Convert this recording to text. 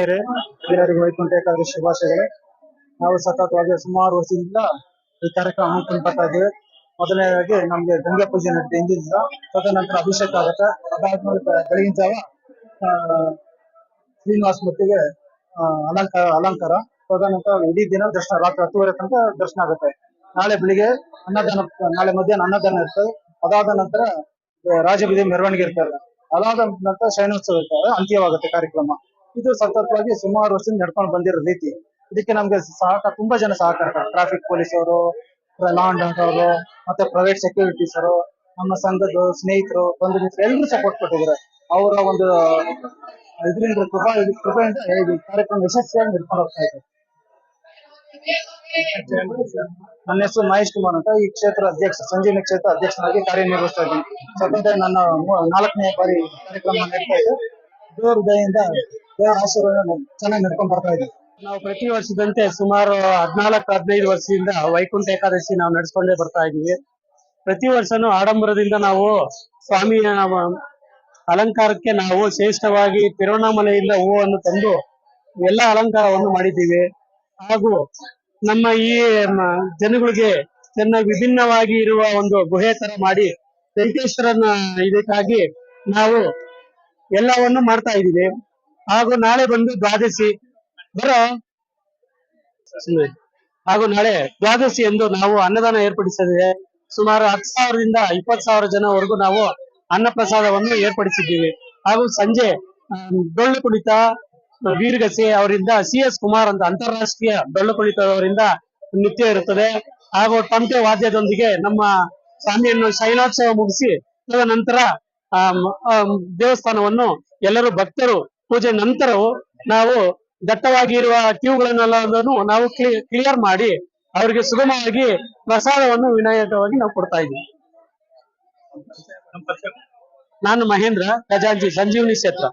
ಆತ್ಮೀಯರೇ, ಎಲ್ಲರಿಗೂ ವೈಕುಂಠ ಏಕಾದಶಿ ಶುಭಾಶಯಗಳು. ನಾವು ಸತತವಾಗಿ ಸುಮಾರು ವರ್ಷದಿಂದ ಈ ಕಾರ್ಯಕ್ರಮ ಹಮ್ಮಿಕೊಂಡು ಬರ್ತಾ ಇದ್ದೀವಿ. ಮೊದಲನೇದಾಗಿ ನಮ್ಗೆ ಗಂಗೆ ಪೂಜೆ ನಡೆಯುತ್ತೆ ಹಿಂದಿನ. ತದನಂತರ ಅಭಿಷೇಕ ಆಗುತ್ತೆ. ಅದಾದ್ಮೇಲೆ ಬೆಳಗಿನ ಜಾವ ಶ್ರೀನಿವಾಸ ಮೂರ್ತಿಗೆ ಅಲಂಕಾರ. ತದನಂತರ ಇಡೀ ದಿನ ದರ್ಶನ, ರಾತ್ರಿ 10:30 ತನಕ ದರ್ಶನ ಆಗುತ್ತೆ. ನಾಳೆ ಬೆಳಿಗ್ಗೆ ನಾಳೆ ಮಧ್ಯಾಹ್ನ ಅನ್ನದಾನ ಇರ್ತದೆ. ಅದಾದ ನಂತರ ರಾಜಬೀದಿ ಮೆರವಣಿಗೆ ಇರ್ತಾರೆ. ಅದಾದ ನಂತರ ಶಯನೋತ್ಸವ ಇರ್ತಾರೆ, ಅಂತ್ಯವಾಗುತ್ತೆ ಕಾರ್ಯಕ್ರಮ. ಇದು ಸತತವಾಗಿ ಸುಮಾರು ವರ್ಷದಿಂದ ನಡ್ಕೊಂಡು ಬಂದಿರೋ ರೀತಿ. ಇದಕ್ಕೆ ನಮ್ಗೆ ತುಂಬಾ ಜನ ಸಹಕಾರ, ಟ್ರಾಫಿಕ್ ಪೊಲೀಸ್ ಅವರು, ಲಾ ಅಂಡ್ ಆರ್ಡರ್ ಅವರು, ಮತ್ತೆ ಪ್ರೈವೇಟ್ ಸೆಕ್ಯೂರಿಟೀಸ್ ಅವರು, ನಮ್ಮ ಸಂಘದ ಸ್ನೇಹಿತರು, ಬಂಧು ಮಿತ್ರರು ಎಲ್ಲರೂ ಸಪೋರ್ಟ್ ಕೊಟ್ಟಿದ್ದಾರೆ. ಅವರ ಒಂದು ಇದರಿಂದ ಕೃಪೆಯಿಂದ ಈ ಕಾರ್ಯಕ್ರಮ ಯಶಸ್ವಿಯಾಗಿ ನಡ್ಕೊಂಡು ಹೋಗ್ತಾ ಇದೆ. ನನ್ನ ಹೆಸರು ಮಹೇಶ್ ಕುಮಾರ್ ಅಂತ. ಈ ಕ್ಷೇತ್ರ ಅಧ್ಯಕ್ಷ, ಸಂಜೀವನಿ ಕ್ಷೇತ್ರ ಅಧ್ಯಕ್ಷನಾಗಿ ಕಾರ್ಯನಿರ್ವಹಿಸ್ತಾ ಇದ್ದೀನಿ. ಸತತ ನನ್ನ 4ನೇ ಬಾರಿ ಕಾರ್ಯಕ್ರಮ ನಡೀತಾ ಇದೆ. ದೇವರ ದಯೆಯಿಂದ, ದೇವರ ಆಶೀರ್ವಾದ ಚೆನ್ನಾಗಿ ನಡ್ಕೊಂಡ್ ಬರ್ತಾ ಇದೆ. ನಾವು ಪ್ರತಿ ವರ್ಷದಂತೆ ಸುಮಾರು 14-15 ವರ್ಷದಿಂದ ವೈಕುಂಠ ಏಕಾದಶಿ ನಾವು ನಡೆಸ್ಕೊಂಡೇ ಬರ್ತಾ ಇದೀವಿ. ಪ್ರತಿ ವರ್ಷನೂ ಆಡಂಬರದಿಂದ ನಾವು ಸ್ವಾಮಿಯ ಅಲಂಕಾರಕ್ಕೆ ನಾವು ಶ್ರೇಷ್ಠವಾಗಿ ತಿರುವಣ್ಣಾಮಲೆಯಿಂದ ಹೂವನ್ನು ತಂದು ಎಲ್ಲ ಅಲಂಕಾರವನ್ನು ಮಾಡಿದ್ದೀವಿ. ಹಾಗೂ ನಮ್ಮ ಈ ಜನಗಳಿಗೆ ಚೆನ್ನಾಗಿ ವಿಭಿನ್ನವಾಗಿ ಇರುವ ಒಂದು ಗುಹೆ ತರ ಮಾಡಿ ವೆಂಕಟೇಶ್ವರನ ಇದಕ್ಕಾಗಿ ನಾವು ಎಲ್ಲವನ್ನು ಮಾಡ್ತಾ ಇದ್ದೀವಿ. ಹಾಗೂ ನಾಳೆ ಬಂದು ದ್ವಾದಶಿ ಹಾಗೂ ನಾಳೆ ದ್ವಾದಶಿ ಎಂದು ನಾವು ಅನ್ನದಾನ ಏರ್ಪಡಿಸಿದ್ದೇವೆ. ಸುಮಾರು 10,000ದಿಂದ 20,000 ಜನವರೆಗೂ ನಾವು ಅನ್ನ ಪ್ರಸಾದವನ್ನು ಏರ್ಪಡಿಸಿದ್ದೀವಿ. ಹಾಗೂ ಸಂಜೆ ಡೊಳ್ಳು ಕುಣಿತ ವೀರಗಸೆ ಅವರಿಂದ CS ಕುಮಾರ್ ಅಂತ ಅಂತಾರಾಷ್ಟ್ರೀಯ ಡೊಳ್ಳು ಕುಣಿತದವರಿಂದ ನೃತ್ಯ ಇರುತ್ತದೆ. ಹಾಗೂ ತಮಟೆ ವಾದ್ಯದೊಂದಿಗೆ ನಮ್ಮ ಸ್ವಾಮಿಯನ್ನು ಶಯನೋತ್ಸವ ಮುಗಿಸಿ ತದನಂತರ ದೇವಸ್ಥಾನವನ್ನು ಎಲ್ಲರೂ ಭಕ್ತರು ಪೂಜೆ ನಂತರವೂ ನಾವು ದಟ್ಟವಾಗಿ ಇರುವ ಕ್ಯೂಗಳನ್ನೆಲ್ಲವನ್ನು ನಾವು ಕ್ಲಿಯರ್ ಮಾಡಿ ಅವರಿಗೆ ಸುಗಮವಾಗಿ ಪ್ರಸಾದವನ್ನು ವಿನಾಯಕವಾಗಿ ನಾವು ಕೊಡ್ತಾ ಇದ್ದೀವಿ. ನಾನು ಮಹೇಂದ್ರ, ಖಜಾಂಚಿ, ಸಂಜೀವನಿ ಕ್ಷೇತ್ರ.